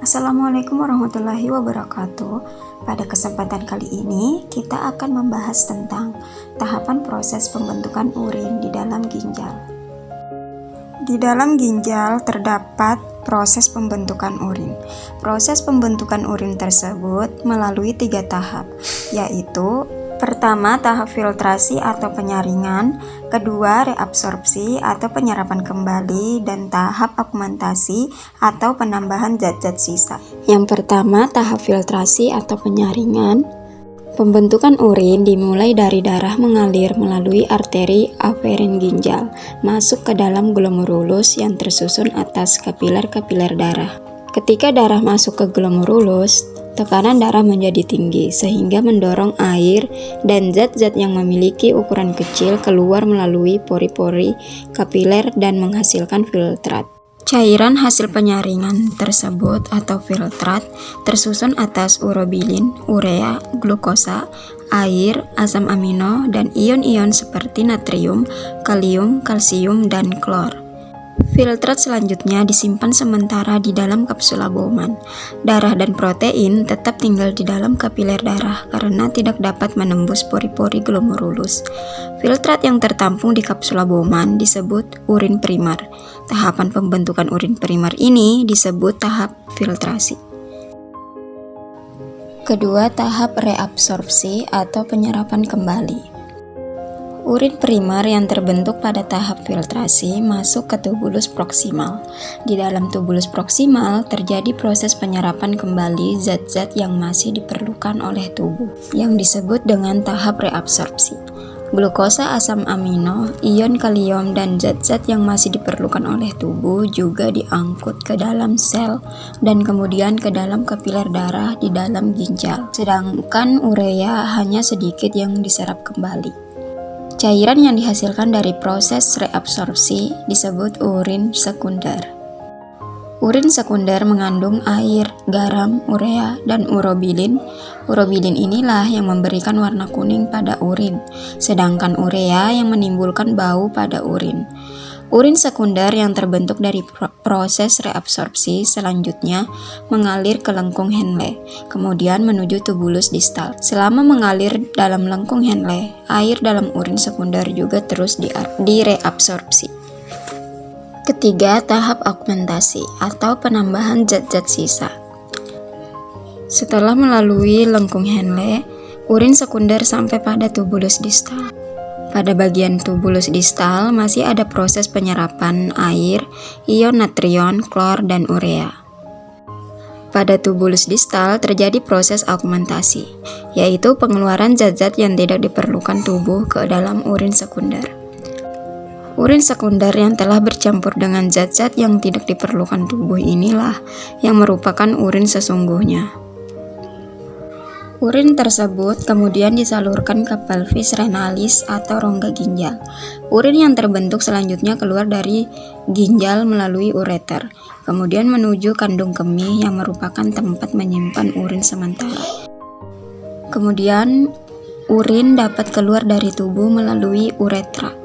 Assalamualaikum warahmatullahi wabarakatuh. Pada kesempatan kali ini, kita akan membahas tentang tahapan proses pembentukan urin di dalam ginjal. Di dalam ginjal terdapat proses pembentukan urin. Proses pembentukan urin tersebut melalui 3 tahap, yaitu pertama, tahap filtrasi atau penyaringan, kedua, reabsorpsi atau penyerapan kembali, dan tahap augmentasi atau penambahan zat-zat sisa. Yang pertama, tahap filtrasi atau penyaringan. Pembentukan urin dimulai dari darah mengalir melalui arteri aferin ginjal, masuk ke dalam glomerulus yang tersusun atas kapiler-kapiler darah. Ketika darah masuk ke glomerulus, tekanan darah menjadi tinggi sehingga mendorong air dan zat-zat yang memiliki ukuran kecil keluar melalui pori-pori kapiler dan menghasilkan filtrat. Cairan hasil penyaringan tersebut atau filtrat tersusun atas urobilin, urea, glukosa, air, asam amino, dan ion-ion seperti natrium, kalium, kalsium, dan klor. Filtrat selanjutnya disimpan sementara di dalam kapsula Bowman. Darah dan protein tetap tinggal di dalam kapiler darah karena tidak dapat menembus pori-pori glomerulus. Filtrat yang tertampung di kapsula Bowman disebut urin primer. Tahapan pembentukan urin primer ini disebut tahap filtrasi. Kedua, tahap reabsorpsi atau penyerapan kembali. Urin primer yang terbentuk pada tahap filtrasi masuk ke tubulus proksimal. Di dalam tubulus proksimal terjadi proses penyerapan kembali zat-zat yang masih diperlukan oleh tubuh, yang disebut dengan tahap reabsorpsi. Glukosa, asam amino, ion kalium, dan zat-zat yang masih diperlukan oleh tubuh juga diangkut ke dalam sel dan kemudian ke dalam kapiler darah di dalam ginjal. Sedangkan urea hanya sedikit yang diserap kembali. Cairan yang dihasilkan dari proses reabsorpsi disebut urin sekunder. Urin sekunder mengandung air, garam, urea, dan urobilin. Urobilin inilah yang memberikan warna kuning pada urin, sedangkan urea yang menimbulkan bau pada urin. Urin sekunder yang terbentuk dari proses reabsorpsi selanjutnya mengalir ke lengkung Henle, kemudian menuju tubulus distal. Selama mengalir dalam lengkung Henle, air dalam urin sekunder juga terus direabsorpsi. Ketiga, tahap augmentasi atau penambahan zat-zat sisa. Setelah melalui lengkung Henle, urin sekunder sampai pada tubulus distal. Pada bagian tubulus distal masih ada proses penyerapan air, ion natrium, klor, dan urea. Pada tubulus distal terjadi proses augmentasi, yaitu pengeluaran zat-zat yang tidak diperlukan tubuh ke dalam urin sekunder. Urin sekunder yang telah bercampur dengan zat-zat yang tidak diperlukan tubuh inilah yang merupakan urin sesungguhnya. Urin tersebut kemudian disalurkan ke pelvis renalis atau rongga ginjal. Urin yang terbentuk selanjutnya keluar dari ginjal melalui ureter, kemudian menuju kandung kemih yang merupakan tempat menyimpan urin sementara. Kemudian, urin dapat keluar dari tubuh melalui uretra.